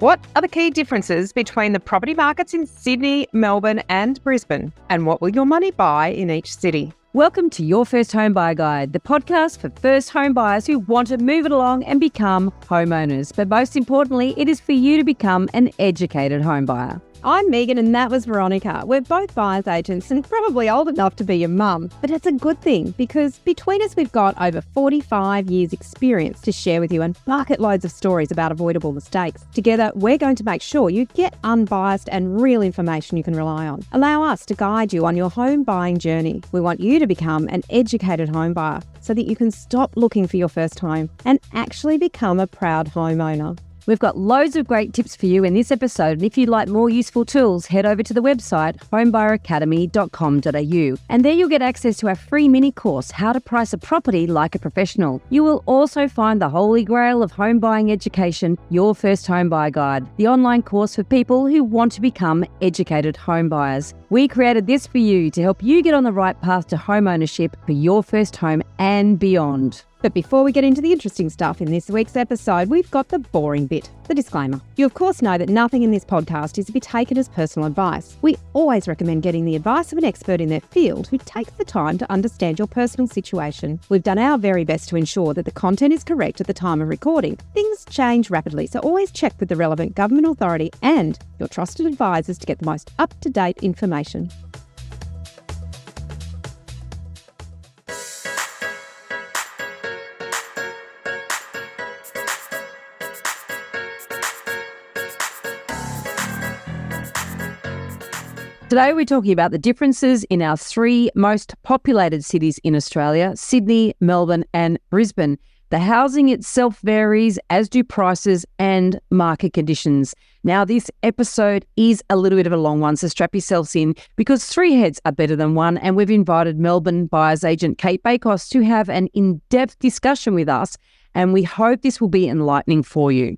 What are the key differences between the property markets in Sydney, Melbourne and Brisbane? And what will your money buy in each city? Welcome to Your First Home Buyer Guide, the podcast for first home buyers who want to move it along and become homeowners. But most importantly, it is for you to become an educated home buyer. I'm Meighan and that was Veronica. We're both buyer's agents and probably old enough to be your mum. But it's a good thing because between us we've got over 45 years experience to share with you and bucket loads of stories about avoidable mistakes. Together we're going to make sure you get unbiased and real information you can rely on. Allow us to guide you on your home buying journey. We want you to become an educated home buyer so that you can stop looking for your first home and actually become a proud homeowner. We've got loads of great tips for you in this episode, and if you'd like more useful tools, head over to the website homebuyeracademy.com.au, and there you'll get access to our free mini course, How to Price a Property Like a Professional. You will also find the holy grail of home buying education, Your First Home Buyer Guide, the online course for people who want to become educated home buyers. We created this for you to help you get on the right path to home ownership for your first home and beyond. But before we get into the interesting stuff in this week's episode, we've got the boring bit, the disclaimer. You of course know that nothing in this podcast is to be taken as personal advice. We always recommend getting the advice of an expert in their field who takes the time to understand your personal situation. We've done our very best to ensure that the content is correct at the time of recording. Things change rapidly, so always check with the relevant government authority and your trusted advisors to get the most up-to-date information. Today we're talking about the differences in our three most populated cities in Australia, Sydney, Melbourne and Brisbane. The housing itself varies, as do prices and market conditions. Now this episode is a little bit of a long one, so strap yourselves in because three heads are better than one, and we've invited Melbourne buyer's agent Cate Bakos to have an in-depth discussion with us, and we hope this will be enlightening for you.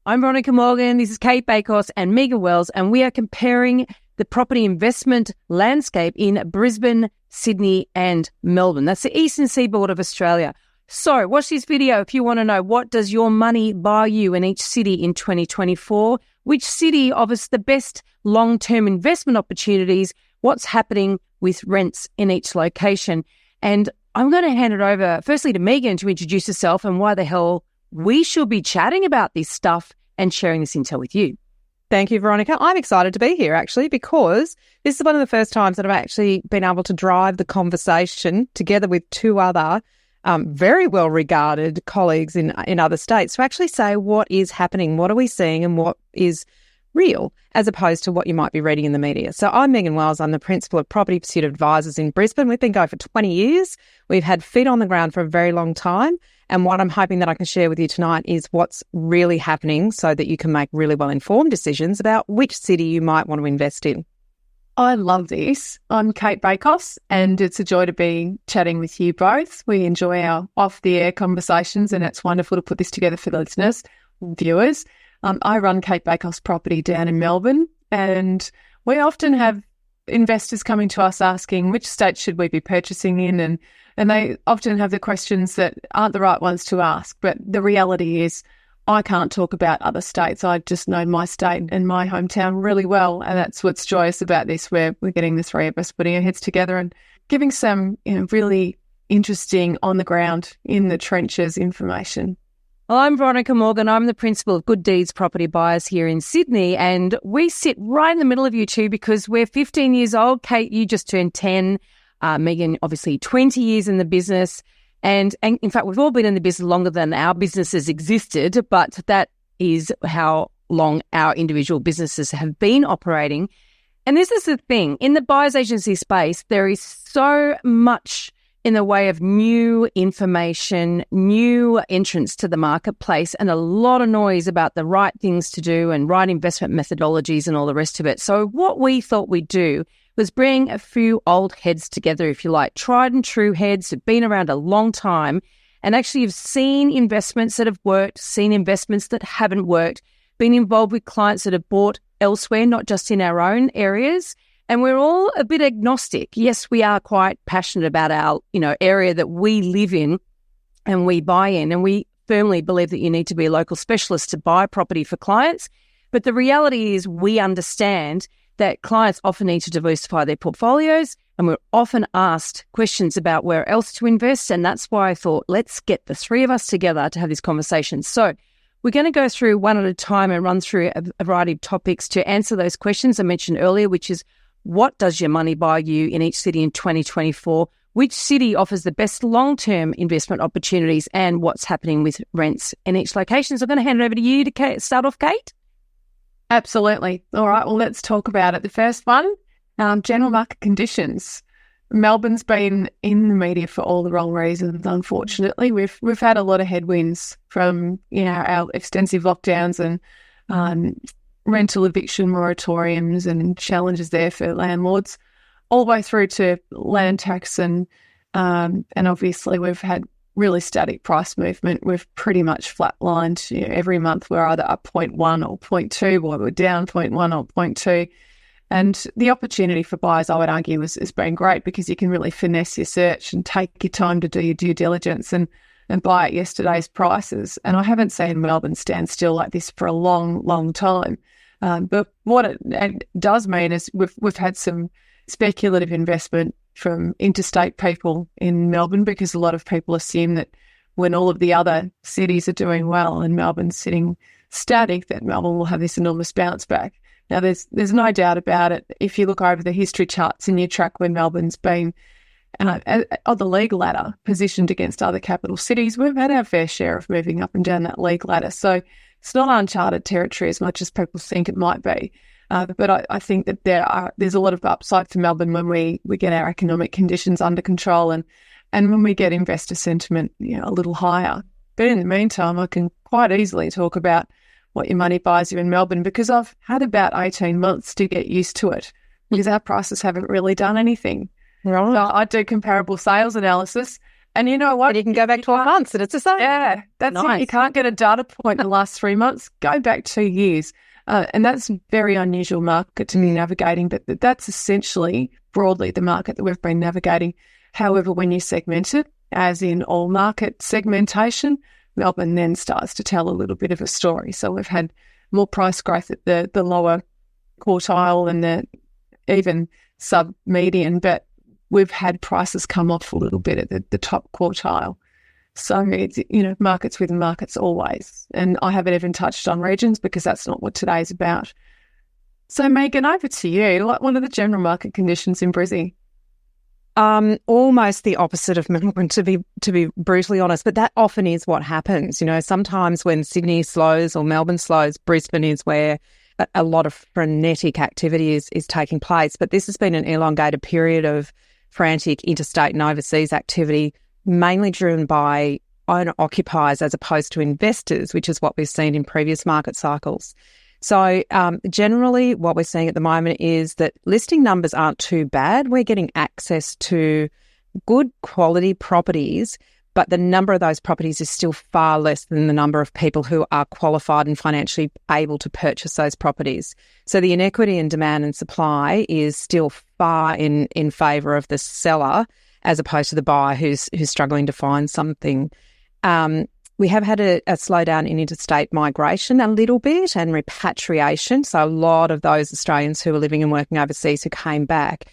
I'm Veronica Morgan, this is Cate Bakos and Meighan Wells, and we are comparing the property investment landscape in Brisbane, Sydney and Melbourne. That's the eastern seaboard of Australia. So watch this video if you want to know, what does your money buy you in each city in 2024? Which city offers the best long-term investment opportunities? What's happening with rents in each location? And I'm going to hand it over firstly to Meighan to introduce herself and why the hell we should be chatting about this stuff and sharing this intel with you. Thank you, Veronica. I'm excited to be here, actually, because this is one of the first times that I've actually been able to drive the conversation together with two other very well-regarded colleagues in other states to actually say what is happening, what are we seeing and what is real, as opposed to what you might be reading in the media. So I'm Meighan Wells. I'm the Principal of Property Pursuit Advisors in Brisbane. We've been going for 20 years. We've had feet on the ground for a very long time. And what I'm hoping that I can share with you tonight is what's really happening so that you can make really well-informed decisions about which city you might want to invest in. I love this. I'm Cate Bakos and it's a joy to be chatting with you both. We enjoy our off-the-air conversations and it's wonderful to put this together for the listeners, viewers. I run Cate Bakos Property down in Melbourne, and we often have investors coming to us asking which state should we be purchasing in, and they often have the questions that aren't the right ones to ask. But the reality is I can't talk about other states. I just know my state and my hometown really well, and that's what's joyous about this, where we're getting the three of us putting our heads together and giving some really interesting on the ground, in the trenches information. I'm Veronica Morgan. I'm the Principal of Good Deeds Property Buyers here in Sydney, and we sit right in the middle of you two because we're 15 years old. Cate, you just turned 10. Meighan, obviously 20 years in the business. And in fact, we've all been in the business longer than our businesses existed, but that is how long our individual businesses have been operating. And this is the thing. In the buyer's agency space, there is so much in the way of new information, new entrants to the marketplace, and a lot of noise about the right things to do and right investment methodologies and all the rest of it. So what we thought we'd do was bring a few old heads together, if you like, tried and true heads who've been around a long time and actually have seen investments that have worked, seen investments that haven't worked, been involved with clients that have bought elsewhere, not just in our own areas. And we're all a bit agnostic. Yes, we are quite passionate about our, area that we live in and we buy in. And we firmly believe that you need to be a local specialist to buy property for clients. But the reality is we understand that clients often need to diversify their portfolios, and we're often asked questions about where else to invest. And that's why I thought, let's get the three of us together to have this conversation. So we're going to go through one at a time and run through a variety of topics to answer those questions I mentioned earlier, which is, what does your money buy you in each city in 2024? Which city offers the best long-term investment opportunities, and what's happening with rents in each location? So I'm going to hand it over to you to start off, Cate. Absolutely. All right, well, let's talk about it. The first one, general market conditions. Melbourne's been in the media for all the wrong reasons, unfortunately. We've had a lot of headwinds from, our extensive lockdowns and rental eviction moratoriums and challenges there for landlords, all the way through to land tax and obviously we've had really static price movement. We've pretty much flatlined. Every month we're either up 0.1 or 0.2, or we're down 0.1 or 0.2. And the opportunity for buyers, I would argue, has been great because you can really finesse your search and take your time to do your due diligence and buy at yesterday's prices. And I haven't seen Melbourne stand still like this for a long, long time. But what it does mean is we've had some speculative investment from interstate people in Melbourne, because a lot of people assume that when all of the other cities are doing well and Melbourne's sitting static, that Melbourne will have this enormous bounce back. Now, there's no doubt about it. If you look over the history charts and you track when Melbourne's been on the league ladder positioned against other capital cities, we've had our fair share of moving up and down that league ladder. So it's not uncharted territory as much as people think it might be. But I think that there's a lot of upside for Melbourne when we get our economic conditions under control and when we get investor sentiment a little higher. But in the meantime, I can quite easily talk about what your money buys you in Melbourne, because I've had about 18 months to get used to it, because our prices haven't really done anything. Right. So I do comparable sales analysis, and you know what? And you can go back 12 months and it's the same. Yeah, that's Nice. it. You can't get a data point in the last 3 months. Go back 2 years. And that's a very unusual market to be navigating, but that's essentially broadly the market that we've been navigating. However, when you segment it, as in all market segmentation, Melbourne then starts to tell a little bit of a story. So we've had more price growth at the lower quartile and the even sub-median, but we've had prices come off a little bit at the top quartile. So it's, markets within markets always. And I haven't even touched on regions because that's not what today's about. So Meighan, over to you. What are the general market conditions in Brisbane? Almost the opposite of Melbourne, to be brutally honest, but that often is what happens. Sometimes when Sydney slows or Melbourne slows, Brisbane is where a lot of frenetic activity is taking place. But this has been an elongated period of frantic interstate and overseas activity, mainly driven by owner-occupiers as opposed to investors, which is what we've seen in previous market cycles. So generally what we're seeing at the moment is that listing numbers aren't too bad. We're getting access to good quality properties, but the number of those properties is still far less than the number of people who are qualified and financially able to purchase those properties. So the inequity in demand and supply is still far in favour of the seller as opposed to the buyer who's struggling to find something. We have had a slowdown in interstate migration a little bit and repatriation. So a lot of those Australians who were living and working overseas who came back,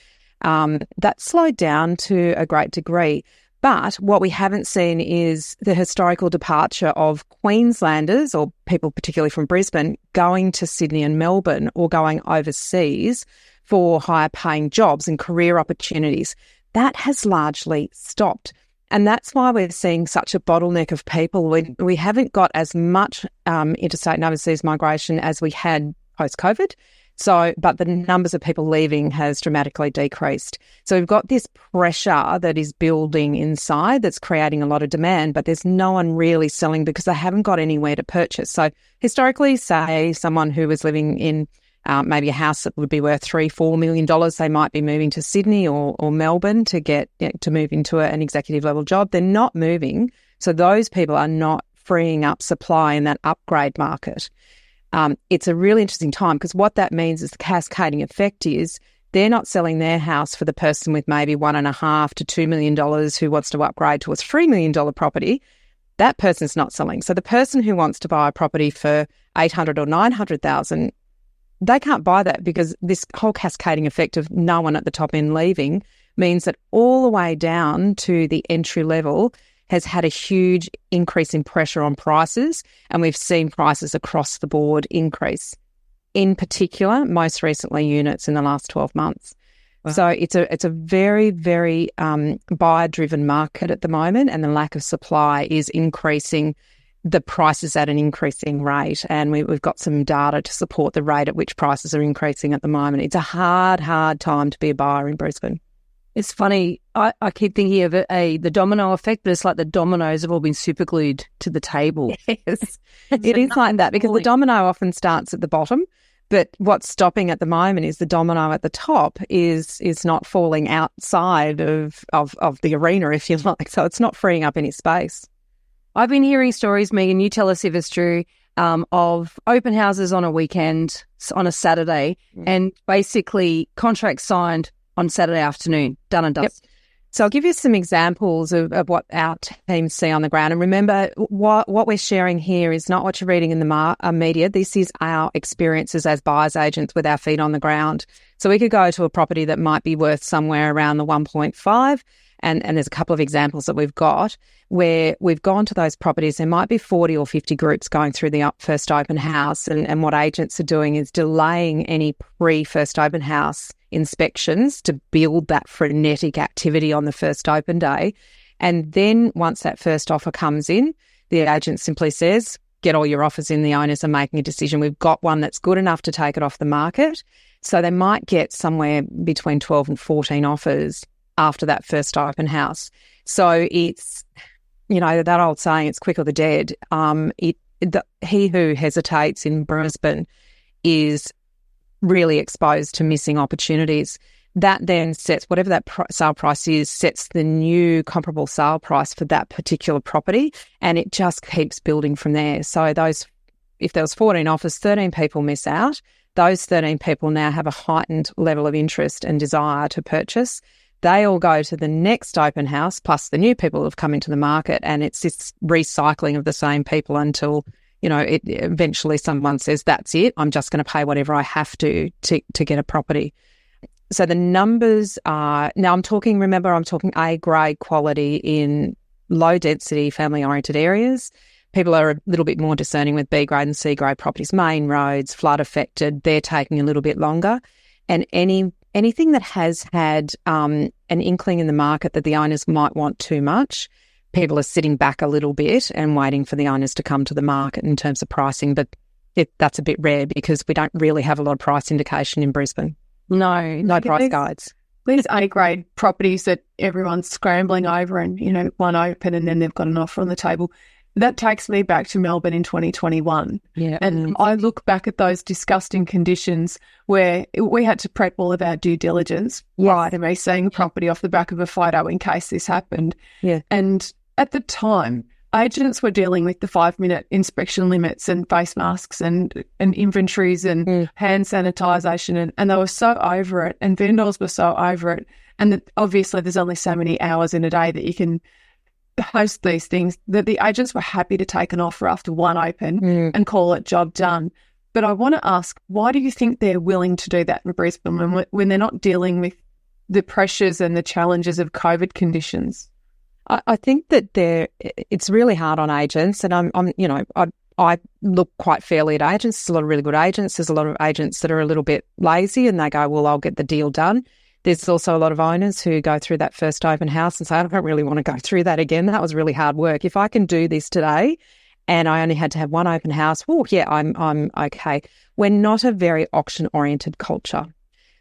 that slowed down to a great degree. But what we haven't seen is the historical departure of Queenslanders or people particularly from Brisbane going to Sydney and Melbourne or going overseas for higher paying jobs and career opportunities. That has largely stopped. And that's why we're seeing such a bottleneck of people. We haven't got as much interstate and overseas migration as we had post-COVID. But the numbers of people leaving has dramatically decreased. So we've got this pressure that is building inside that's creating a lot of demand, but there's no one really selling because they haven't got anywhere to purchase. So historically, say someone who was living in maybe a house that would be worth $3-4 million, they might be moving to Sydney or Melbourne to move into an executive level job. They're not moving. So those people are not freeing up supply in that upgrade market. It's a really interesting time because what that means is the cascading effect is they're not selling their house for the person with maybe $1.5 to $2 million who wants to upgrade to a $3 million property. that person's not selling. So the person who wants to buy a property for 800 or 900,000, they can't buy that because this whole cascading effect of no one at the top end leaving means that all the way down to the entry level has had a huge increase in pressure on prices, and we've seen prices across the board increase. In particular, most recently units in the last 12 months. Wow. So it's a very, very buyer-driven market at the moment, and the lack of supply is increasing the prices at an increasing rate. And we've got some data to support the rate at which prices are increasing at the moment. It's a hard time to be a buyer in Brisbane. It's funny. I keep thinking of the domino effect, but it's like the dominoes have all been superglued to the table. Yes, it is like that because the domino often starts at the bottom. But what's stopping at the moment is the domino at the top is not falling outside of the arena, if you like. So it's not freeing up any space. I've been hearing stories, Meighan, you tell us if it's true, of open houses on a weekend, on a Saturday, and basically contracts signed on Saturday afternoon, done and dusted. Yep. So I'll give you some examples of what our teams see on the ground. And remember, what we're sharing here is not what you're reading in the media. This is our experiences as buyers agents with our feet on the ground. So we could go to a property that might be worth somewhere around the 1.5, and there's a couple of examples that we've got where we've gone to those properties. There might be 40 or 50 groups going through the first open house, and what agents are doing is delaying any pre-first open house inspections to build that frenetic activity on the first open day. And then once that first offer comes in, the agent simply says, get all your offers in, the owners are making a decision. We've got one that's good enough to take it off the market. So they might get somewhere between 12 and 14 offers after that first open house. So it's, that old saying, it's quick or the dead. He who hesitates in Brisbane is really exposed to missing opportunities. That then sets, whatever that sale price is, sets the new comparable sale price for that particular property, and it just keeps building from there. So if there was 14 offers, 13 people miss out. Those 13 people now have a heightened level of interest and desire to purchase. They all go to the next open house, plus the new people have come into the market, and it's this recycling of the same people until eventually someone says, that's it, I'm just going to pay whatever I have to get a property. So the numbers are, now I'm talking A-grade quality in low-density, family-oriented areas. People are a little bit more discerning with B-grade and C-grade properties, main roads, flood-affected, they're taking a little bit longer. And anything that has had an inkling in the market that the owners might want too much, people are sitting back a little bit and waiting for the owners to come to the market in terms of pricing. But that's a bit rare because we don't really have a lot of price indication in Brisbane. No price guides. These A-grade properties that everyone's scrambling over and, one open and then they've got an offer on the table. That takes me back to Melbourne in 2021. Yeah. And I look back at those disgusting conditions where we had to prep all of our due diligence prior to me seeing a property off the back of a photo in case this happened. Yeah. And at the time, agents were dealing with the 5-minute inspection limits and face masks and inventories and hand sanitisation, and they were so over it, and vendors were so over it. And obviously there's only so many hours in a day that you can host these things, that the agents were happy to take an offer after one open and call it job done. But I want to ask, why do you think they're willing to do that in Brisbane when they're not dealing with the pressures and the challenges of COVID conditions? I think that it's really hard on agents, and I look quite fairly at agents. There's a lot of really good agents. There's a lot of agents that are a little bit lazy and they go, well, I'll get the deal done. There's also a lot of owners who go through that first open house and say, I don't really want to go through that again. That was really hard work. If I can do this today and I only had to have one open house, well, yeah, I'm okay. We're not a very auction-oriented culture.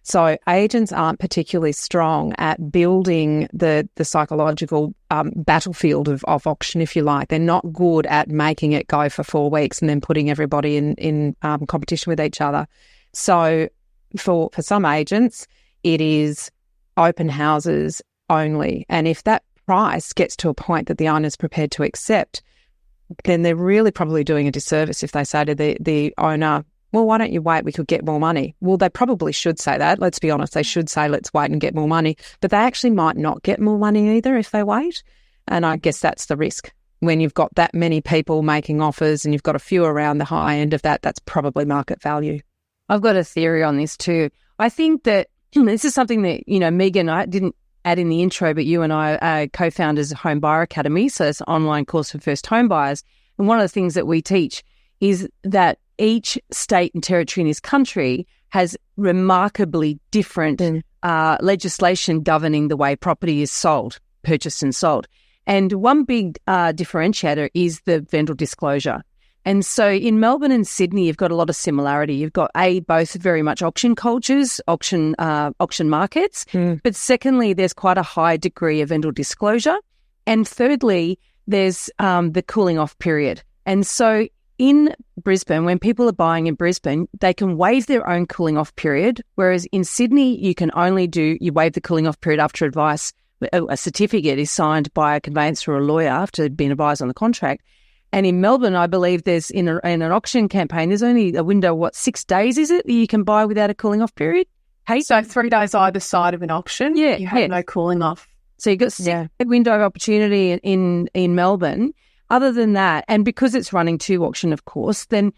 So agents aren't particularly strong at building the psychological battlefield of auction, if you like. They're not good at making it go for 4 weeks and then putting everybody in competition with each other. So for some agents, it is open houses only. And if that price gets to a point that the owner's prepared to accept, then they're really probably doing a disservice if they say to the owner, well, why don't you wait? We could get more money. Well, they probably should say that. Let's be honest. They should say, let's wait and get more money. But they actually might not get more money either if they wait. And I guess that's the risk. when you've got that many people making offers and you've got a few around the high end of that, that's probably market value. I've got a theory on this too. I think that this is something that, Meighan, I didn't add in the intro, but you and I are co-founders of Home Buyer Academy. So it's an online course for first home buyers. And one of the things that we teach is that each state and territory in this country has remarkably different legislation governing the way property is sold, purchased and sold. And one big differentiator is the vendor disclosure. And so in Melbourne and Sydney, you've got a lot of similarity. You've got both very much auction cultures, auction markets. But secondly, there's quite a high degree of vendor disclosure. And thirdly, there's the cooling off period. And so in Brisbane, when people are buying in Brisbane, they can waive their own cooling off period. Whereas in Sydney, you can only you waive the cooling off period after advice. A certificate is signed by a conveyancer or a lawyer after being advised on the contract. And in Melbourne, I believe there's in an auction campaign, there's only a window, 6 days is it, that you can buy without a cooling off period? Hey, so 3 days either side of an auction, you have no cooling off. So you've got a window of opportunity in Melbourne. Other than that, and because it's running to auction, of course, then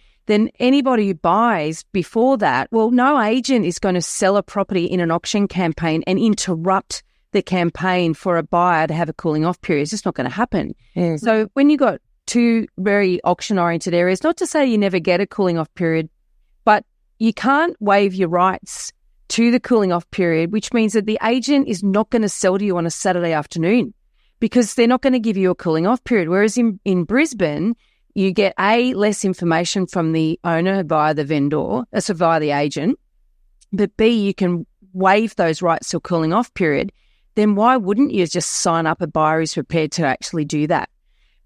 anybody who buys before that, well, no agent is going to sell a property in an auction campaign and interrupt the campaign for a buyer to have a cooling off period. It's just not going to happen. So when you've got two very auction-oriented areas, not to say you never get a cooling off period, but you can't waive your rights to the cooling off period, which means that the agent is not going to sell to you on a Saturday afternoon because they're not going to give you a cooling off period. Whereas in Brisbane, you get less information from the owner via the vendor, so via the agent, but B, you can waive those rights to a cooling off period. Then why wouldn't you just sign up a buyer who's prepared to actually do that?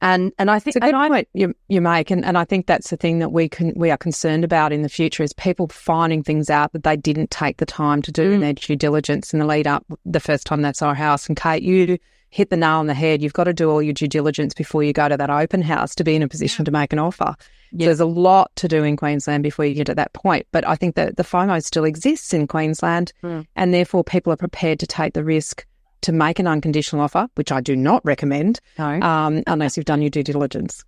And I think it's a good point you make, and I think that's the thing that we are concerned about in the future is people finding things out that they didn't take the time to do in their due diligence in the lead up the first time that's our house. And Cate, you hit the nail on the head. You've got to do all your due diligence before you go to that open house to be in a position to make an offer. So there's a lot to do in Queensland before you get to that point. But I think that the FOMO still exists in Queensland, and therefore people are prepared to take the risk to make an unconditional offer, which I do not recommend, unless you've done your due diligence.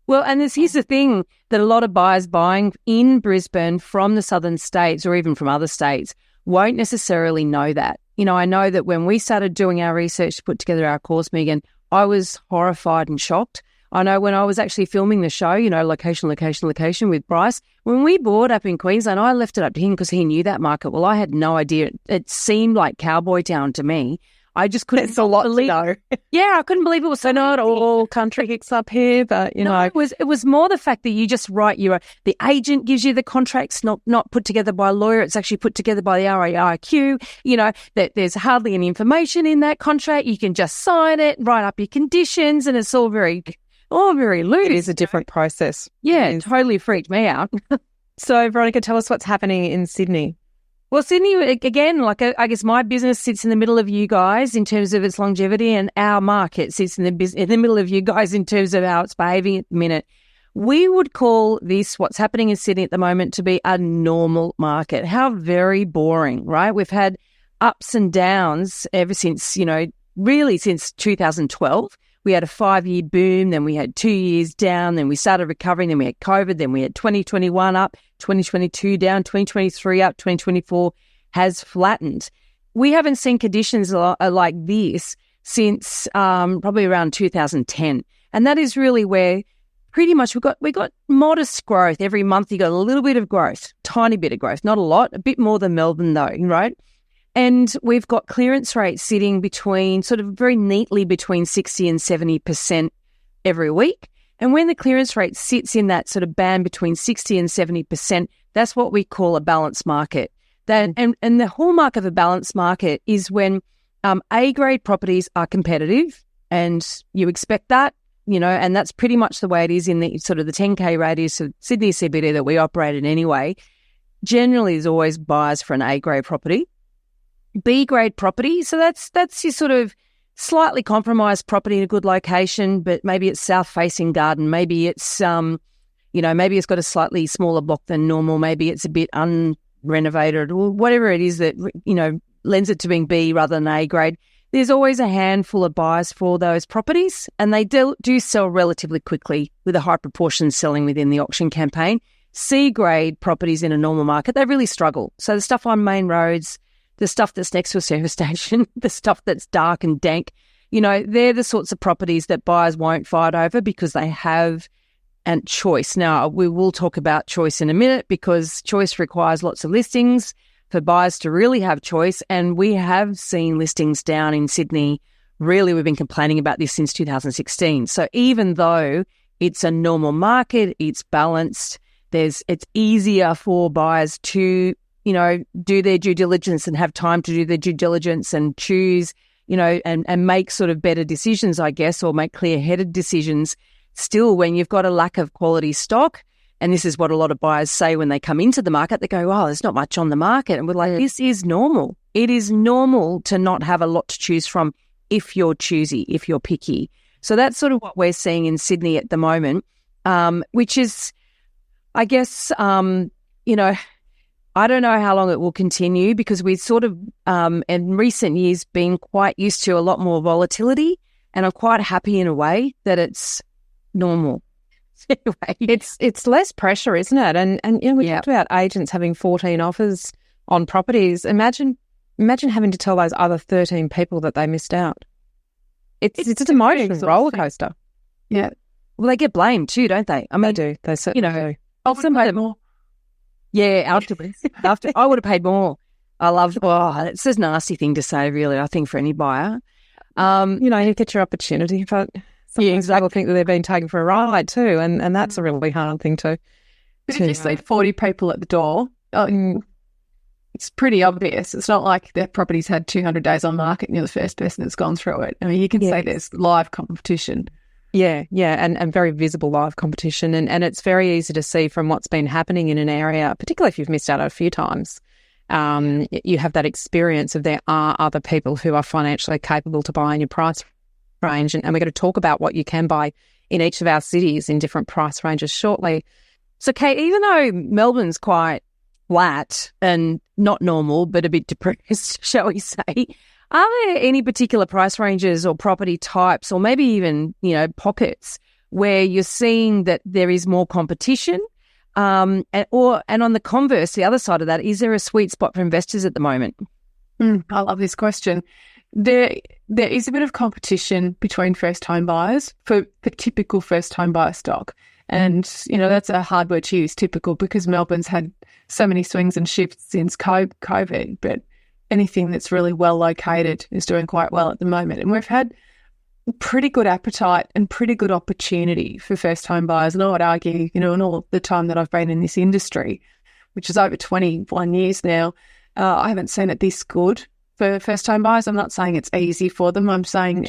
Well, and here's the thing that a lot of buyers buying in Brisbane from the southern states or even from other states won't necessarily know that. I know that when we started doing our research to put together our course, Meighan, I was horrified and shocked. I know when I was actually filming the show, location with Bryce, when we bought up in Queensland, I left it up to him because he knew that market. Well, I had no idea. It seemed like cowboy town to me. I just couldn't It's a lot believe to know. Yeah, I couldn't believe it was so not all country hicks up here, but No, it was more the fact that you just write the agent gives you the contracts, not put together by a lawyer. It's actually put together by the RAIQ. That there's hardly any information in that contract. You can just sign it, write up your conditions, and it's all very loose. It is a different process. Yeah, it totally freaked me out. So, Veronica, tell us what's happening in Sydney. Well, Sydney, again, I guess my business sits in the middle of you guys in terms of its longevity, and our market sits in the middle of you guys in terms of how it's behaving at the minute. We would call this, what's happening in Sydney at the moment, to be a normal market. How very boring, right? We've had ups and downs ever since, really since 2012. We had a 5-year boom, then we had 2 years down, then we started recovering, then we had COVID, then we had 2021 up, 2022 down, 2023 up, 2024 has flattened. We haven't seen conditions like this since probably around 2010. And that is really where pretty much we got modest growth. Every month you got a little bit of growth, tiny bit of growth, not a lot, a bit more than Melbourne though, right? And we've got clearance rates sitting between sort of very neatly between 60 and 70% every week. And when the clearance rate sits in that sort of band between 60 and 70%, that's what we call a balanced market. And the hallmark of a balanced market is when A-grade properties are competitive, and you expect that, and that's pretty much the way it is in the sort of the 10K radius of Sydney CBD that we operate in anyway. Generally, there's always buyers for an A-grade property. B-grade property, so that's your sort of slightly compromised property in a good location, but maybe it's south-facing garden, maybe it's maybe it's got a slightly smaller block than normal, maybe it's a bit unrenovated, or whatever it is that lends it to being B rather than A-grade. there's always a handful of buyers for those properties, and they do sell relatively quickly, with a high proportion selling within the auction campaign. C-grade properties in a normal market, they really struggle. So the stuff on main roads, the stuff that's next to a service station, the stuff that's dark and dank, they're the sorts of properties that buyers won't fight over because they have a choice. Now, we will talk about choice in a minute, because choice requires lots of listings for buyers to really have choice. And we have seen listings down in Sydney. Really, we've been complaining about this since 2016. So even though it's a normal market, it's balanced, it's easier for buyers to, do their due diligence and have time to do their due diligence and choose, and make sort of better decisions, I guess, or make clear-headed decisions. Still, when you've got a lack of quality stock, and this is what a lot of buyers say when they come into the market, they go, oh, there's not much on the market. And we're like, this is normal. It is normal to not have a lot to choose from if you're choosy, if you're picky. So that's sort of what we're seeing in Sydney at the moment, which is, I guess, I don't know how long it will continue, because we've sort of, in recent years, been quite used to a lot more volatility, and I'm quite happy in a way that it's normal. Anyway, it's less pressure, isn't it? And we talked about agents having 14 offers on properties. Imagine having to tell those other 13 people that they missed out. It's an emotional roller coaster. Yeah. Well, they get blamed too, don't they? I mean, they do. They certainly do. I would have paid more. Yeah, afterwards. I would have paid more. It's a nasty thing to say, really, I think, for any buyer. You get your opportunity, but sometimes people think that they're being taken for a ride too, and that's a really hard thing to. But if you see 40 people at the door, it's pretty obvious. It's not like their property's had 200 days on market and you're the first person that's gone through it. I mean, you can say there's live competition. Yeah, and very visible live competition. And it's very easy to see from what's been happening in an area, particularly if you've missed out a few times. You have that experience of there are other people who are financially capable to buy in your price range. And we're going to talk about what you can buy in each of our cities in different price ranges shortly. So, Cate, even though Melbourne's quite flat and not normal, but a bit depressed, shall we say, are there any particular price ranges or property types, or maybe even, pockets where you're seeing that there is more competition? And on the converse, the other side of that, is there a sweet spot for investors at the moment? I love this question. There is a bit of competition between first-time buyers for the typical first-time buyer stock. And, that's a hard word to use, typical, because Melbourne's had so many swings and shifts since COVID, but anything that's really well located is doing quite well at the moment. And we've had pretty good appetite and pretty good opportunity for first-time buyers. And I would argue, in all of the time that I've been in this industry, which is over 21 years now, I haven't seen it this good for first-time buyers. I'm not saying it's easy for them. I'm saying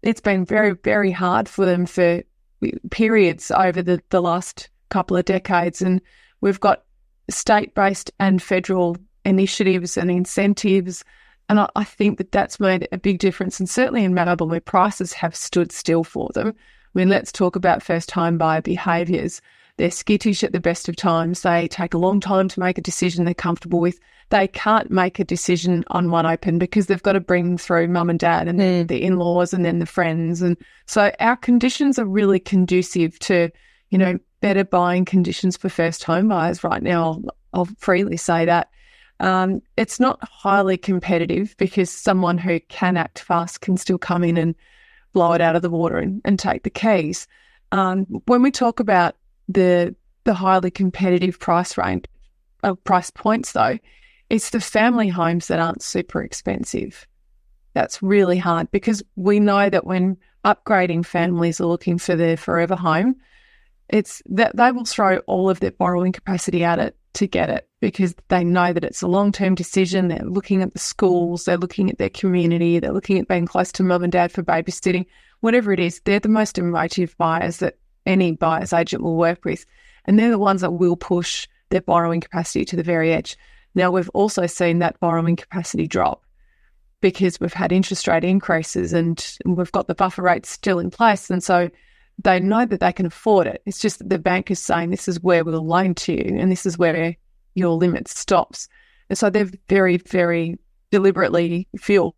it's been very, very hard for them for periods over the last couple of decades. And we've got state-based and federal initiatives and incentives, and I think that's made a big difference. And certainly in Melbourne, where prices have stood still for them. I mean, let's talk about first-time buyer behaviours. They're skittish at the best of times. They take a long time to make a decision they're comfortable with. They can't make a decision on one open because they've got to bring through mum and dad and then the in-laws and then the friends. And so our conditions are really conducive to, better buying conditions for first-home buyers right now. I'll freely say that. It's not highly competitive because someone who can act fast can still come in and blow it out of the water and take the keys. When we talk about the highly competitive price range, price points though, it's the family homes that aren't super expensive. That's really hard because we know that when upgrading families are looking for their forever home, it's that they will throw all of their borrowing capacity at it to get it because they know that it's a long-term decision. They're looking at the schools, they're looking at their community, they're looking at being close to mum and dad for babysitting, whatever it is. They're the most emotive buyers that any buyer's agent will work with. And they're the ones that will push their borrowing capacity to the very edge. Now, we've also seen that borrowing capacity drop because we've had interest rate increases and we've got the buffer rates still in place. And so they know that they can afford it. It's just that the bank is saying this is where we'll loan to you and this is where your limit stops. And so they've very, very deliberately feel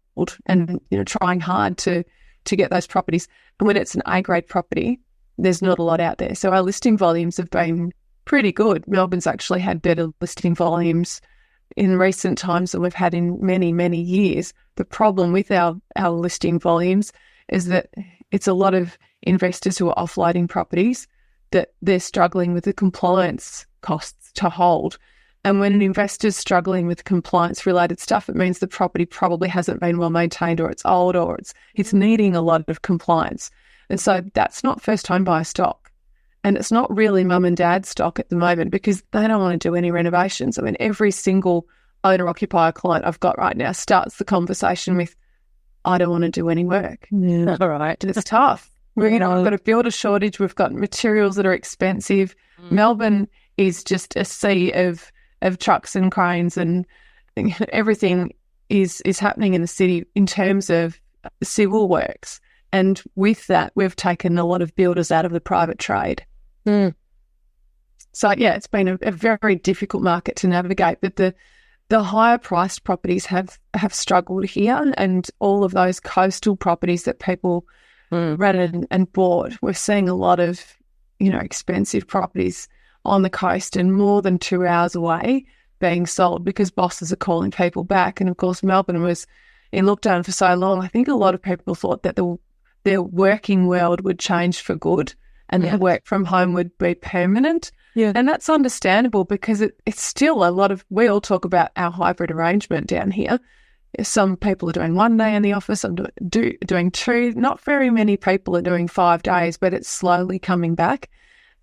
and trying hard to get those properties. And when it's an A-grade property, there's not a lot out there. So our listing volumes have been pretty good. Melbourne's actually had better listing volumes in recent times than we've had in many, many years. The problem with our listing volumes is that it's a lot of investors who are offloading properties that they're struggling with the compliance costs to hold. And when an investor's struggling with compliance-related stuff, it means the property probably hasn't been well maintained, or it's old, or it's needing a lot of compliance. And so that's not first home buyer stock. And it's not really mum and dad stock at the moment because they don't want to do any renovations. I mean, every single owner-occupier client I've got right now starts the conversation with, I don't want to do any work. Yeah. All right. It's tough. We've got a builder shortage. We've got materials that are expensive. Melbourne is just a sea of trucks and cranes, and everything is happening in the city in terms of civil works. And with that, we've taken a lot of builders out of the private trade. So, yeah, it's been a very difficult market to navigate. But the higher priced properties have struggled here, and all of those coastal properties that people ran and bought, we're seeing a lot of, expensive properties on the coast and more than 2 hours away being sold because bosses are calling people back. And of course, Melbourne was in lockdown for so long. I think a lot of people thought that their working world would change for good and their work from home would be permanent. Yeah. And that's understandable because it's still a lot of, we all talk about our hybrid arrangement down here. Some people are doing 1 day in the office, some doing 2. Not very many people are doing 5 days, but it's slowly coming back.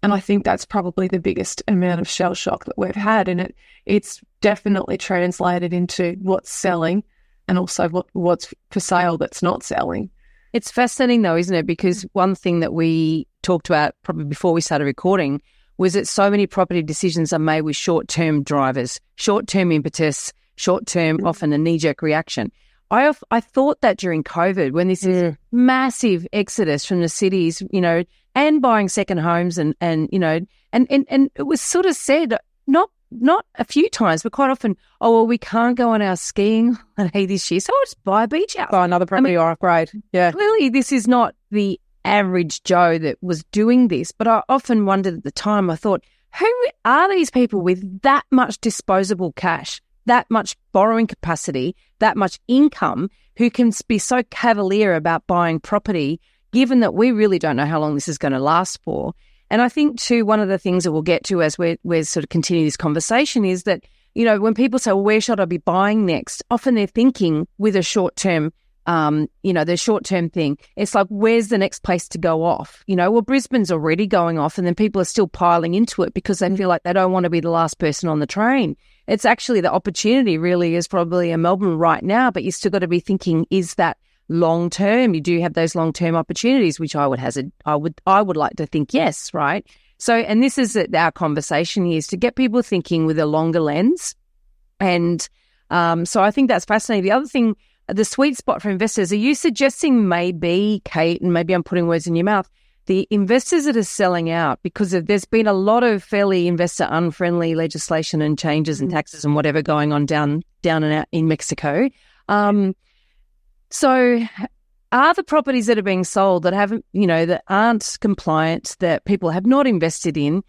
And I think that's probably the biggest amount of shell shock that we've had. And it's definitely translated into what's selling and also what's for sale that's not selling. It's fascinating though, isn't it? Because one thing that we talked about probably before we started recording was that so many property decisions are made with short-term drivers, short-term impetus, short-term, often a knee-jerk reaction. I thought that during COVID, when this is massive exodus from the cities, and buying second homes and it was sort of said, not a few times, but quite often, oh, well, we can't go on our skiing holiday this year, so I'll just buy a beach house. Buy another property or upgrade. Yeah. Clearly, this is not the average Joe that was doing this, but I often wondered at the time, I thought, who are these people with that much disposable cash, that much borrowing capacity, that much income, who can be so cavalier about buying property, given that we really don't know how long this is going to last for? And I think, too, one of the things that we'll get to as we're sort of continue this conversation is that, when people say, well, where should I be buying next? Often they're thinking with a short-term, their short-term thing. It's like, where's the next place to go off? Well, Brisbane's already going off, and then people are still piling into it because they feel like they don't want to be the last person on the train. It's actually the opportunity really is probably in Melbourne right now, but you still got to be thinking, is that long term? You do have those long term opportunities, which I would like to think yes, right? So, and this is our conversation here, is to get people thinking with a longer lens, and so I think that's fascinating. The other thing, the sweet spot for investors, are you suggesting maybe, Cate, and maybe I'm putting words in your mouth, the investors that are selling out because there's been a lot of fairly investor unfriendly legislation and changes and taxes and whatever going on down and out in Mexico. So are the properties that are being sold that haven't, that aren't compliant, that people have not invested in,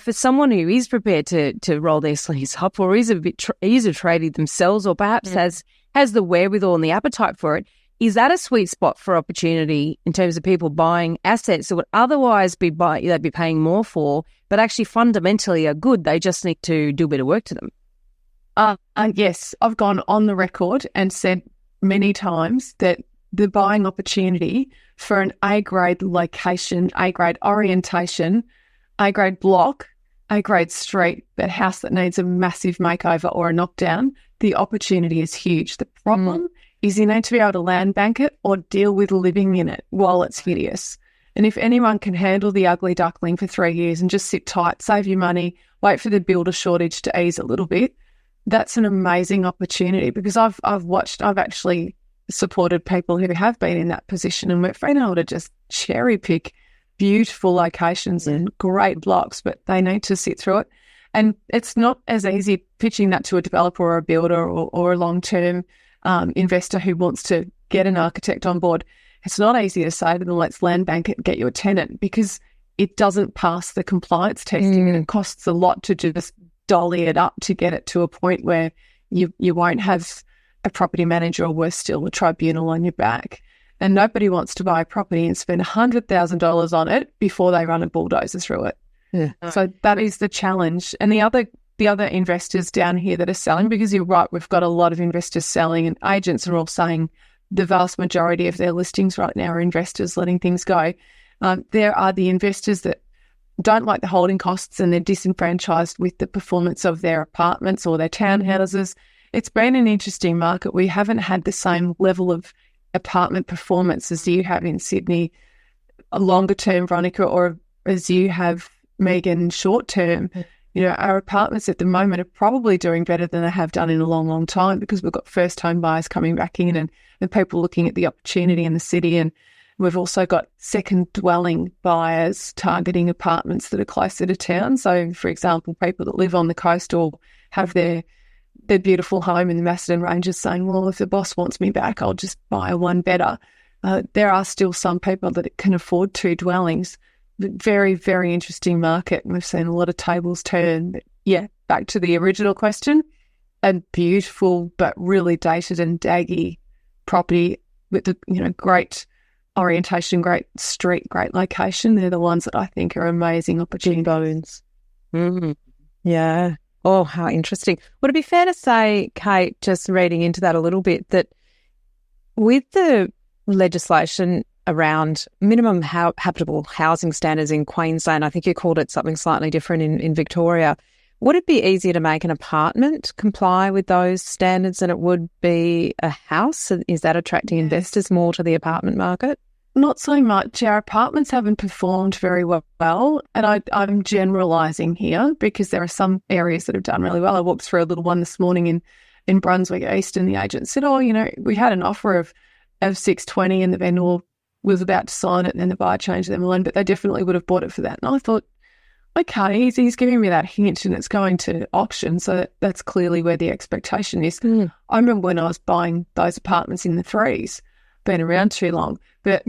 for someone who is prepared to roll their sleeves up or is a bit is a tradie themselves, or perhaps has the wherewithal and the appetite for it, is that a sweet spot for opportunity in terms of people buying assets that would otherwise they'd be paying more for, but actually fundamentally are good? They just need to do a bit of work to them. Yes, I've gone on the record and said many times that the buying opportunity for an A-grade location, A-grade orientation, A-grade block, A-grade street, but house that needs a massive makeover or a knockdown, the opportunity is huge. The problem is you need to be able to land bank it or deal with living in it while it's hideous. And if anyone can handle the ugly duckling for 3 years and just sit tight, save your money, wait for the builder shortage to ease a little bit, that's an amazing opportunity, because I've actually supported people who have been in that position, and we've been able to just cherry pick beautiful locations and great blocks, but they need to sit through it. And it's not as easy pitching that to a developer or a builder or a long-term investor who wants to get an architect on board, it's not easy to say to them, let's land bank it and get you a tenant, because it doesn't pass the compliance testing and it costs a lot to just dolly it up to get it to a point where you won't have a property manager, or worse still, a tribunal on your back. And nobody wants to buy a property and spend $100,000 on it before they run a bulldozer through it. Yeah. So that is the challenge. And the other investors down here that are selling, because you're right, we've got a lot of investors selling, and agents are all saying the vast majority of their listings right now are investors letting things go. There are the investors that don't like the holding costs and they're disenfranchised with the performance of their apartments or their townhouses. It's been an interesting market. We haven't had the same level of apartment performance as you have in Sydney, a longer term, Veronica, or as you have, Meighan, short term. You know, our apartments at the moment are probably doing better than they have done in a long, long time, because we've got first home buyers coming back in and people looking at the opportunity in the city. And we've also got second dwelling buyers targeting apartments that are closer to town. So, for example, people that live on the coast or have their beautiful home in the Macedon Ranges saying, well, if the boss wants me back, I'll just buy a one better. There are still some people that can afford two dwellings. Very, very interesting market. And we've seen a lot of tables turn. But yeah, back to the original question, a beautiful but really dated and daggy property with the, great orientation, great street, great location. They're the ones that I think are amazing opportunities. Bones. Yeah. Oh, how interesting. Would it be fair to say, Cate, just reading into that a little bit, that with the legislation around minimum habitable housing standards in Queensland, I think you called it something slightly different in Victoria, would it be easier to make an apartment comply with those standards than it would be a house? Is that attracting investors more to the apartment market? Not so much. Our apartments haven't performed very well, and I'm generalising here because there are some areas that have done really well. I walked through a little one this morning in Brunswick East, and the agent said, we had an offer of 620 and the vendor was about to sign it, and then the buyer changed their mind, but they definitely would have bought it for that. And I thought, okay, he's giving me that hint and it's going to auction, so that's clearly where the expectation is. I remember when I was buying those apartments in the threes, been around too long, but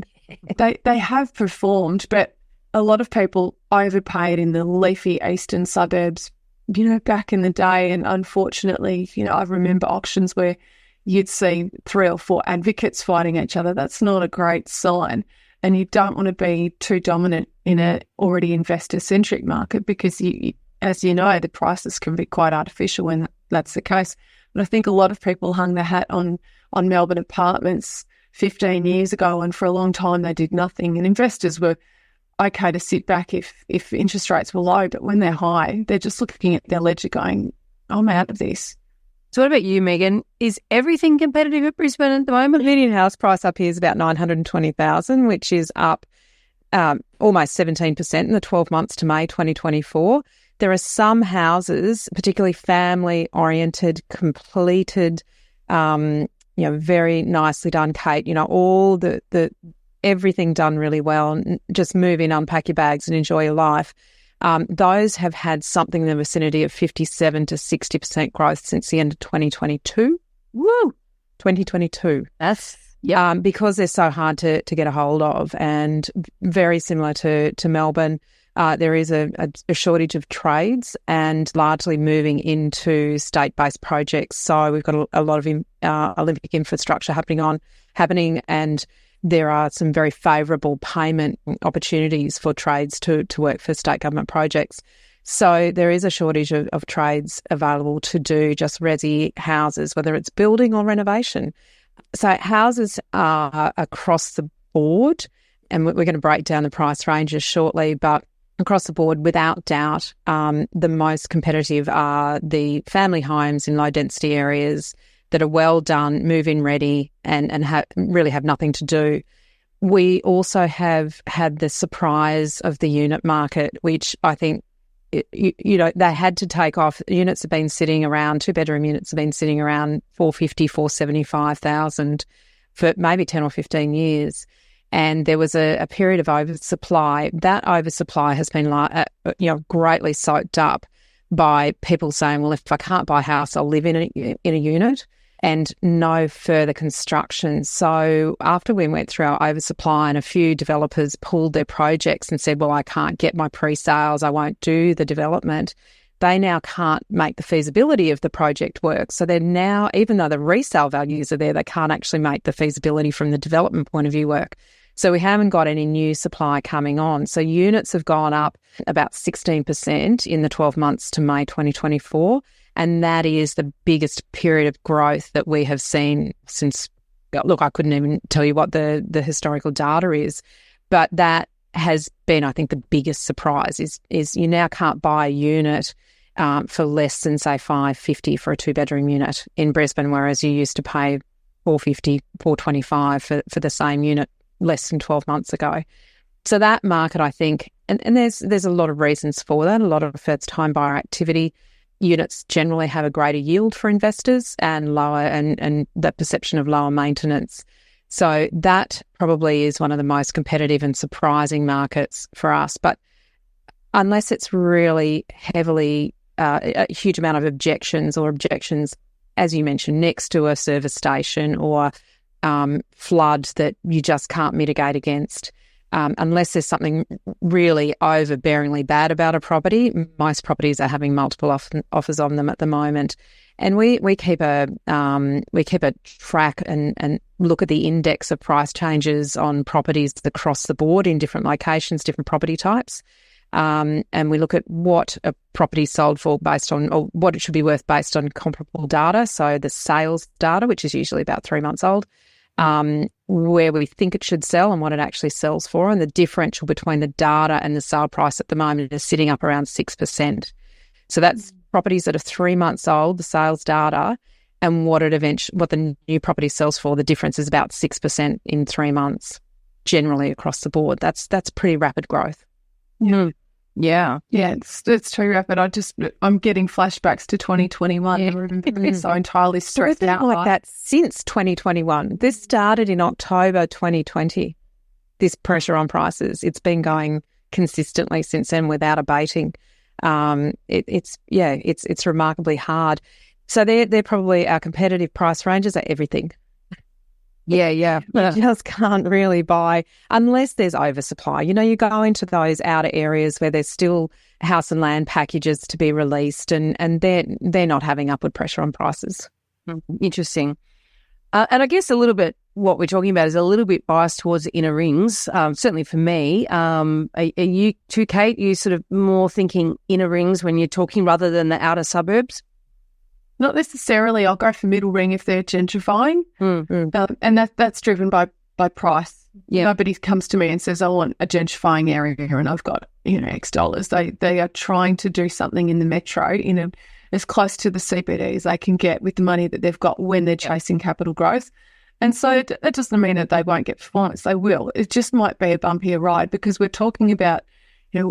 they have performed, but a lot of people overpaid in the leafy eastern suburbs, back in the day. And unfortunately, I remember auctions where you'd see 3 or 4 advocates fighting each other. That's not a great sign. And you don't want to be too dominant in an already investor-centric market, because, as you know, the prices can be quite artificial when that's the case. But I think a lot of people hung their hat on Melbourne apartments 15 years ago, and for a long time they did nothing. And investors were okay to sit back if interest rates were low, but when they're high, they're just looking at their ledger going, I'm out of this. So what about you, Meighan? Is everything competitive at Brisbane at the moment? Median house price up here is about $920,000, which is up almost 17% in the 12 months to May 2024. There are some houses, particularly family-oriented, completed, very nicely done, Cate. All the everything done really well. Just move in, unpack your bags, and enjoy your life. Those have had something in the vicinity of 57 to 60% growth since the end of 2022. Woo! 2022. That's because they're so hard to get a hold of, and very similar to Melbourne. There is a shortage of trades and largely moving into state-based projects. So we've got a lot of Olympic infrastructure happening, and there are some very favourable payment opportunities for trades to work for state government projects. So there is a shortage of trades available to do just resi houses, whether it's building or renovation. So houses are across the board, and we're going to break down the price ranges shortly, but across the board, without doubt, the most competitive are the family homes in low-density areas that are well done, move-in ready, and really have nothing to do. We also have had the surprise of the unit market, which I think, they had to take off. Units have been sitting around, 2-bedroom units have been sitting around 450, 475,000 for maybe 10 or 15 years. And there was a period of oversupply. That oversupply has been greatly soaked up by people saying, well, if I can't buy a house, I'll live in a unit. and no further construction. So after we went through our oversupply and a few developers pulled their projects and said, well, I can't get my pre-sales, I won't do the development, they now can't make the feasibility of the project work. So they're now, even though the resale values are there, they can't actually make the feasibility from the development point of view work. So we haven't got any new supply coming on. So units have gone up about 16% in the 12 months to May 2024. And that is the biggest period of growth that we have seen since, look, I couldn't even tell you what the historical data is, but that has been, I think, the biggest surprise is you now can't buy a unit for less than, say, $550 for a 2-bedroom unit in Brisbane, whereas you used to pay $450, $425 for the same unit less than 12 months ago. So that market, I think, and there's a lot of reasons for that. A lot of first-time buyer activity. Units generally have a greater yield for investors and lower and the perception of lower maintenance. So that probably is one of the most competitive and surprising markets for us. But unless it's really heavily a huge amount of objections, as you mentioned, next to a service station or flood that you just can't mitigate against, unless there's something really overbearingly bad about a property, most properties are having multiple offers on them at the moment. And we keep a track and look at the index of price changes on properties across the board in different locations, different property types. And we look at what a property sold for based on, or what it should be worth based on comparable data. So the sales data, which is usually about 3 months old, where we think it should sell and what it actually sells for. And the differential between the data and the sale price at the moment is sitting up around 6%. So that's properties that are 3 months old, the sales data, and what the new property sells for. The difference is about 6% in 3 months, generally across the board. That's pretty rapid growth. Mm. Yeah. Yeah, it's too rapid. I'm getting flashbacks to 2021. I remember being so entirely stressed out. Like that since 2021. This started in October 2020, this pressure on prices. It's been going consistently since then without abating. It's remarkably hard. So they're probably our competitive price ranges are everything. Yeah. You just can't really buy unless there's oversupply. You go into those outer areas where there's still house and land packages to be released and they're not having upward pressure on prices. Interesting. And I guess a little bit what we're talking about is a little bit biased towards the inner rings, certainly for me. Are you too, Cate? You sort of more thinking inner rings when you're talking rather than the outer suburbs? Not necessarily. I'll go for middle ring if they're gentrifying. And that's driven by price. Yeah. Nobody comes to me and says, I want a gentrifying area and I've got, X dollars. They are trying to do something in the metro as close to the CBD as they can get with the money that they've got when they're chasing capital growth. And so that doesn't mean that they won't get performance. They will. It just might be a bumpier ride because we're talking about,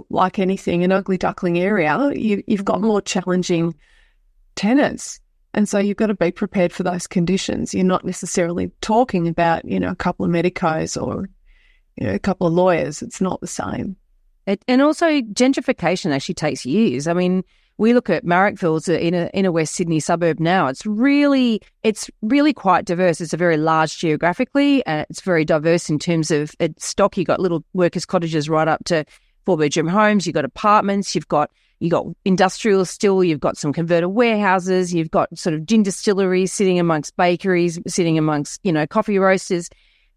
like anything, an ugly duckling area, you've got more challenging tenants. And so you've got to be prepared for those conditions. You're not necessarily talking about, a couple of medicos or, a couple of lawyers. It's not the same. And also gentrification actually takes years. I mean, we look at Marrickville in a West Sydney suburb now. It's really quite diverse. It's a very large geographically, and it's very diverse in terms of its stock. You've got little workers' cottages right up to 4-bedroom homes. You've got apartments. You've got industrial still. You've got some converter warehouses. You've got sort of gin distilleries sitting amongst bakeries, sitting amongst coffee roasters.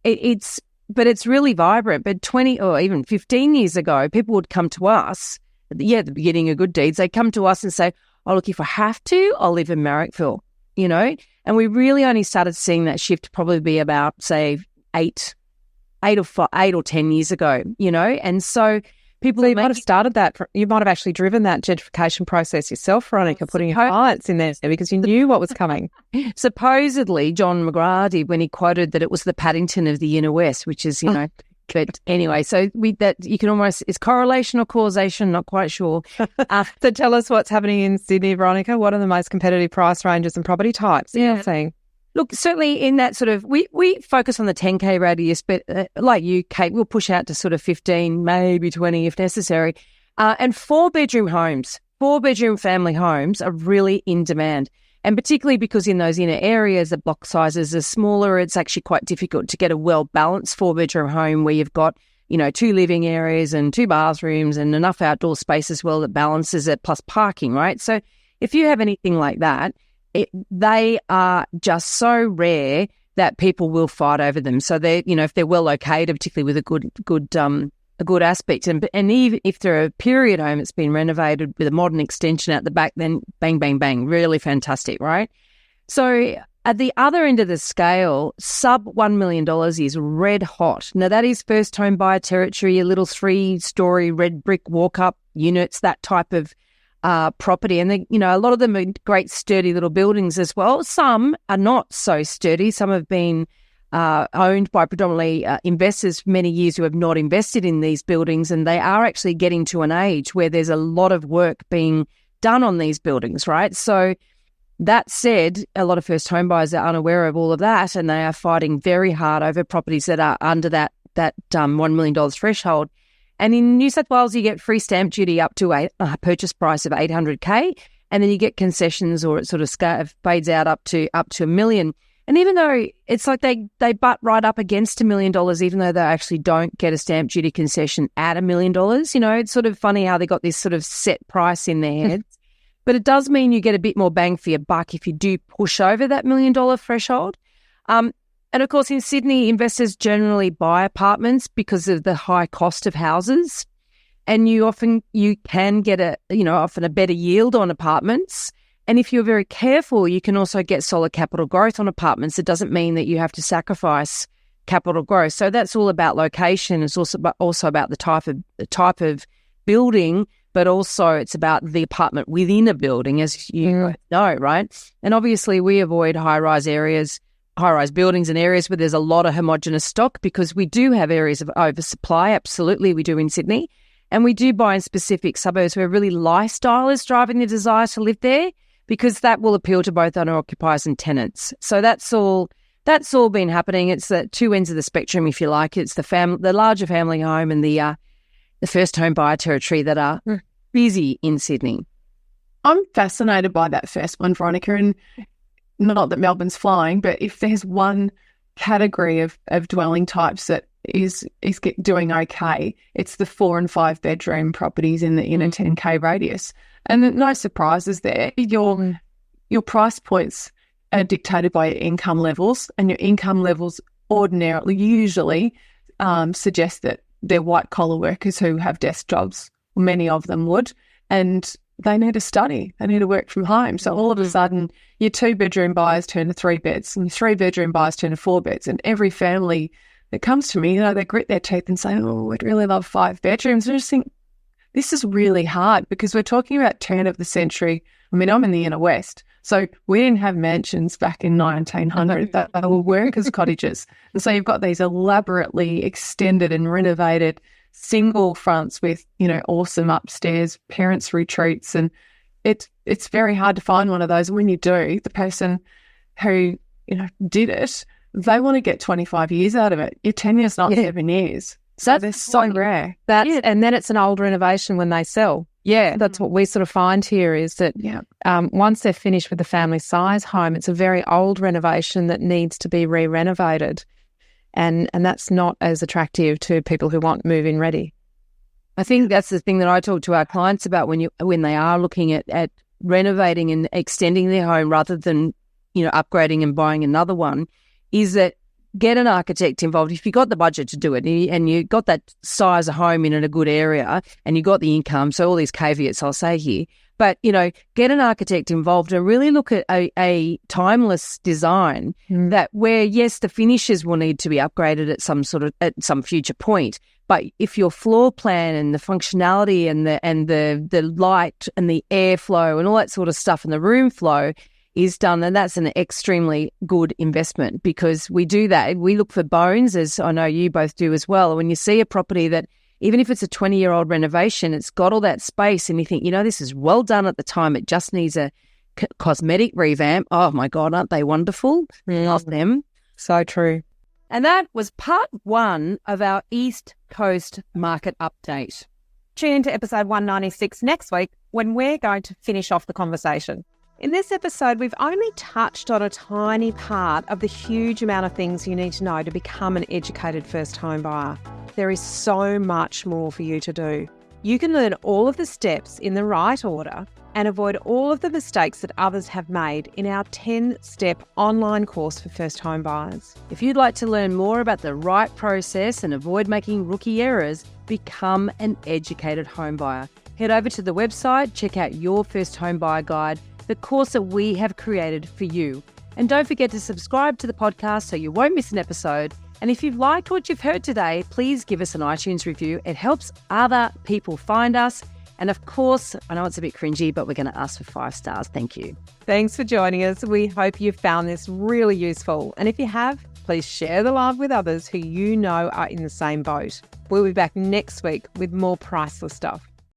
But it's really vibrant. But 20 or even 15 years ago, people would come to us. At the beginning of Good Deeds, they come to us and say, oh, look, if I have to, I'll live in Marrickville, And we really only started seeing that shift probably be about, say, 8 or 10 years ago, And so people... So you might have started that, you might have actually driven that gentrification process yourself, Veronica, putting your clients in there because you knew what was coming. Supposedly, John McGrath did when he quoted that it was the Paddington of the Inner West, which is, But anyway, so you can almost, it's correlation or causation, not quite sure. So tell us what's happening in Sydney, Veronica. What are the most competitive price ranges and property types you're seeing? Look, certainly in that sort of, we focus on the 10K radius, but like you, Cate, we'll push out to sort of 15, maybe 20 if necessary. And 4-bedroom homes, 4-bedroom family homes are really in demand. And particularly because in those inner areas, the block sizes are smaller, it's actually quite difficult to get a well-balanced 4-bedroom home where you've got, 2 living areas and 2 bathrooms and enough outdoor space as well that balances it, plus parking, right? So if you have anything like that, they are just so rare that people will fight over them. So they, if they're well located, particularly with a good aspect, and even if they're a period home, it's been renovated with a modern extension at the back, then bang, bang, bang, really fantastic, right? So at the other end of the scale, sub $1 million is red hot. Now that is first home buyer territory, a little 3-story red brick walk-up units, that type of property. And a lot of them are great sturdy little buildings as well. Some are not so sturdy. Some have been owned by predominantly investors for many years who have not invested in these buildings, and they are actually getting to an age where there's a lot of work being done on these buildings, right? So that said, a lot of first home buyers are unaware of all of that, and they are fighting very hard over properties that are under that $1 million threshold. And in New South Wales, you get free stamp duty up to a purchase price of $800K, and then you get concessions, or it sort of fades out up to $1 million. And even though it's like they butt right up against $1 million, even though they actually don't get a stamp duty concession at $1 million, it's sort of funny how they got this sort of set price in their heads. But it does mean you get a bit more bang for your buck if you do push over that $1 million threshold. And of course, in Sydney, investors generally buy apartments because of the high cost of houses, and you can get often a better yield on apartments. And if you're very careful, you can also get solid capital growth on apartments. It doesn't mean that you have to sacrifice capital growth. So that's all about location. It's also about the type of building, but also it's about the apartment within a building, as you know, right? And obviously, we avoid high-rise buildings and areas where there's a lot of homogenous stock, because we do have areas of oversupply. Absolutely, we do in Sydney. And we do buy in specific suburbs where really lifestyle is driving the desire to live there, because that will appeal to both owner-occupiers and tenants. So that's all been happening. It's the two ends of the spectrum, if you like. It's the larger family home and the first home buyer territory that are busy in Sydney. I'm fascinated by that first one, Veronica, and not that Melbourne's flying, but if there's one category of dwelling types that is doing okay, it's the 4 and 5 bedroom properties in the inner 10K radius. And no surprises there. Your price points are dictated by your income levels, and your income levels usually suggest that they're white-collar workers who have desk jobs. Many of them would, and they need to study. They need to work from home. So all of a sudden, your 2-bedroom buyers turn to 3 beds, and your 3-bedroom buyers turn to 4 beds. And every family that comes to me, they grit their teeth and say, "Oh, we'd really love 5 bedrooms." I just think this is really hard, because we're talking about turn of the century. I mean, I'm in the inner west, so we didn't have mansions back in 1900 that were workers' cottages. And so you've got these elaborately extended and renovated single fronts with, awesome upstairs parents' retreats. And it's very hard to find one of those. And when you do, the person who, did it, they want to get 25 years out of it. Your tenure's not 7 years. So they're so rare. And then it's an old renovation when they sell. Yeah, that's what we sort of find here is that once they're finished with the family size home, it's a very old renovation that needs to be re-renovated. And that's not as attractive to people who want move-in ready. I think that's the thing that I talk to our clients about when they are looking at renovating and extending their home rather than, upgrading and buying another one, is that get an architect involved. If you got the budget to do it and you got that size of home in a good area and you got the income, so all these caveats I'll say here, but, get an architect involved and really look at a timeless design that where, yes, the finishes will need to be upgraded at some future point. But if your floor plan and the functionality and the light and the airflow and all that sort of stuff and the room flow is done, then that's an extremely good investment, because we do that. We look for bones, as I know you both do as well. When you see a property that, even if it's a 20-year-old renovation, it's got all that space and you think, this is well done at the time. It just needs a cosmetic revamp. Oh, my God, aren't they wonderful? Love them. So true. And that was part 1 of our East Coast market update. Tune into episode 196 next week when we're going to finish off the conversation. In this episode, we've only touched on a tiny part of the huge amount of things you need to know to become an educated first home buyer. There is so much more for you to do. You can learn all of the steps in the right order and avoid all of the mistakes that others have made in our 10-step online course for first home buyers. If you'd like to learn more about the right process and avoid making rookie errors, become an educated home buyer. Head over to the website, check out your first home buyer guide, the course that we have created for you. And don't forget to subscribe to the podcast so you won't miss an episode. And if you've liked what you've heard today, please give us an iTunes review. It helps other people find us. And of course, I know it's a bit cringy, but we're going to ask for 5 stars. Thank you. Thanks for joining us. We hope you've found this really useful. And if you have, please share the love with others who you know are in the same boat. We'll be back next week with more priceless stuff.